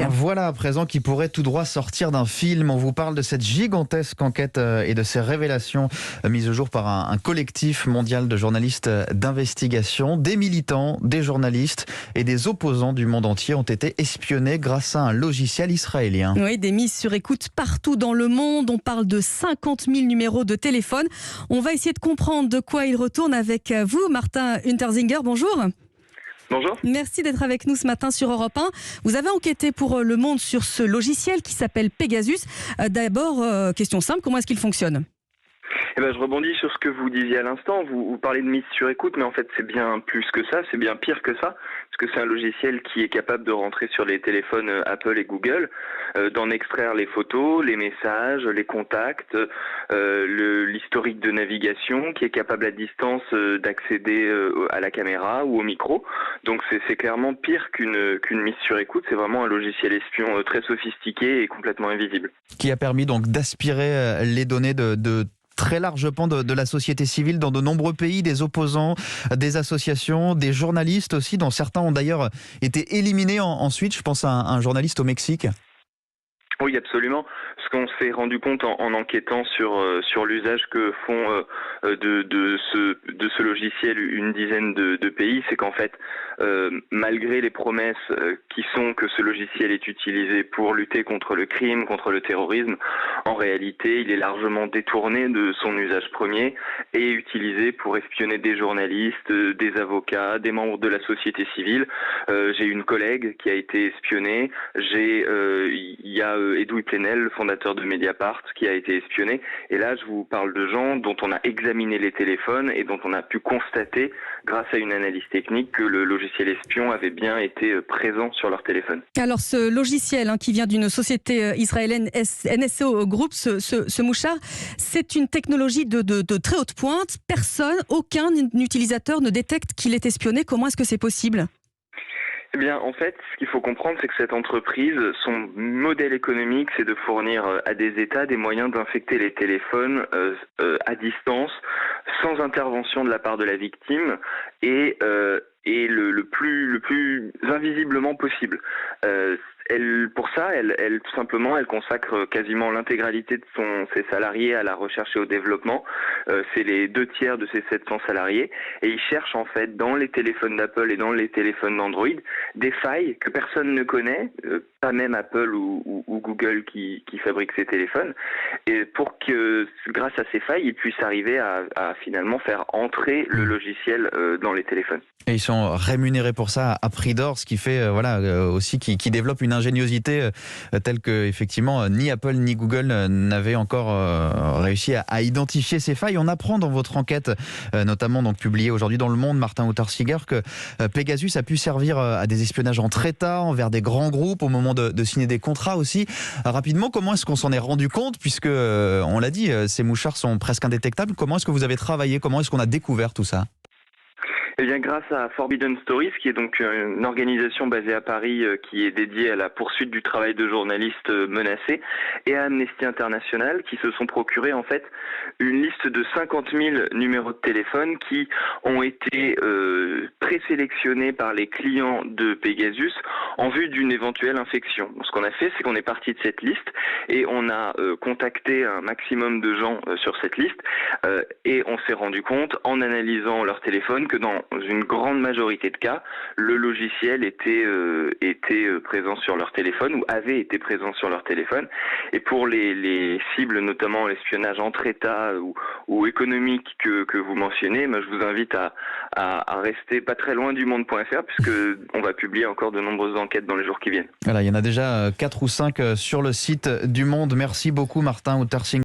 Voilà à présent qui pourrait tout droit sortir d'un film. On vous parle de cette gigantesque enquête et de ces révélations mises au jour par un collectif mondial de journalistes d'investigation. Des militants, des journalistes et des opposants du monde entier ont été espionnés grâce à un logiciel israélien. Oui, des mises sur écoute partout dans le monde. On parle de 50 000 numéros de téléphone. On va essayer de comprendre de quoi il retourne avec vous, Martin Untersinger. Bonjour. Bonjour. Merci d'être avec nous ce matin sur Europe 1. Vous avez enquêté pour Le Monde sur ce logiciel qui s'appelle Pegasus. D'abord, question simple, comment est-ce qu'il fonctionne ? Je rebondis sur ce que vous disiez à l'instant. Vous parlez de mise sur écoute, mais en fait c'est bien plus que ça, c'est bien pire que ça, parce que c'est un logiciel qui est capable de rentrer sur les téléphones Apple et Google, d'en extraire les photos, les messages, les contacts, l'historique de navigation, qui est capable à distance d'accéder à la caméra ou au micro. Donc c'est clairement pire qu'une mise sur écoute, c'est vraiment un logiciel espion très sophistiqué et complètement invisible. Qui a permis donc d'aspirer les données de très large pan de la société civile dans de nombreux pays, des opposants, des associations, des journalistes aussi, dont certains ont d'ailleurs été éliminés ensuite. Je pense à un journaliste au Mexique. Oui, absolument. Ce qu'on s'est rendu compte en enquêtant sur l'usage que font de ce logiciel une dizaine de pays, c'est qu'en fait, malgré les promesses qui sont que ce logiciel est utilisé pour lutter contre le crime, contre le terrorisme, en réalité, il est largement détourné de son usage premier et utilisé pour espionner des journalistes, des avocats, des membres de la société civile. J'ai une collègue qui a été espionnée. Il y a Edoui Plenel, le fondateur de Mediapart, qui a été espionné. Et là, je vous parle de gens dont on a examiné les téléphones et dont on a pu constater, grâce à une analyse technique, que le logiciel espion avait bien été présent sur leur téléphone. Alors, ce logiciel qui vient d'une société israélienne, NSO Group, ce mouchard, c'est une technologie de très haute pointe. Aucun utilisateur ne détecte qu'il est espionné. Comment est-ce que c'est possible ? Eh bien, en fait, ce qu'il faut comprendre, c'est que cette entreprise, son modèle économique, c'est de fournir à des États des moyens d'infecter les téléphones à distance, sans intervention de la part de la victime et le plus invisiblement possible. Pour ça, tout simplement, elle consacre quasiment l'intégralité de ses salariés à la recherche et au développement. C'est les 2/3 de ses 700 salariés. Et ils cherchent en fait dans les téléphones d'Apple et dans les téléphones d'Android des failles que personne ne connaît, pas même Apple ou Google qui fabriquent ces téléphones. Et pour que, grâce à ces failles, ils puissent arriver à finalement faire entrer le logiciel dans les téléphones. Et ils sont rémunérés pour ça à prix d'or, ce qui fait aussi qui développe une ingéniosité telle que effectivement ni Apple ni Google n'avaient encore réussi à identifier ces failles. On apprend dans votre enquête, notamment donc publiée aujourd'hui dans Le Monde, Martin Untersinger, que Pegasus a pu servir à des espionnages entre États, envers des grands groupes, au moment de signer des contrats aussi. Rapidement, comment est-ce qu'on s'en est rendu compte, puisque on l'a dit, ces mouchards sont presque indétectables. Comment est-ce que vous avez travaillé ? Comment est-ce qu'on a découvert tout ça ? Eh bien, grâce à Forbidden Stories, qui est donc une organisation basée à Paris qui est dédiée à la poursuite du travail de journalistes menacés, et à Amnesty International, qui se sont procurés en fait une liste de 50 000 numéros de téléphone qui ont été présélectionnés par les clients de Pegasus en vue d'une éventuelle infection. Ce qu'on a fait, c'est qu'on est parti de cette liste et on a contacté un maximum de gens sur cette liste et on s'est rendu compte, en analysant leur téléphone, que dans une grande majorité de cas, le logiciel était présent sur leur téléphone ou avait été présent sur leur téléphone. Et pour les cibles, notamment l'espionnage entre États ou économique que vous mentionnez, je vous invite à rester pas très loin du monde.fr, puisque on va publier encore de nombreuses enquêtes dans les jours qui viennent. Voilà, il y en a déjà 4 ou 5 sur le site du Monde. Merci beaucoup Martin Untersinger.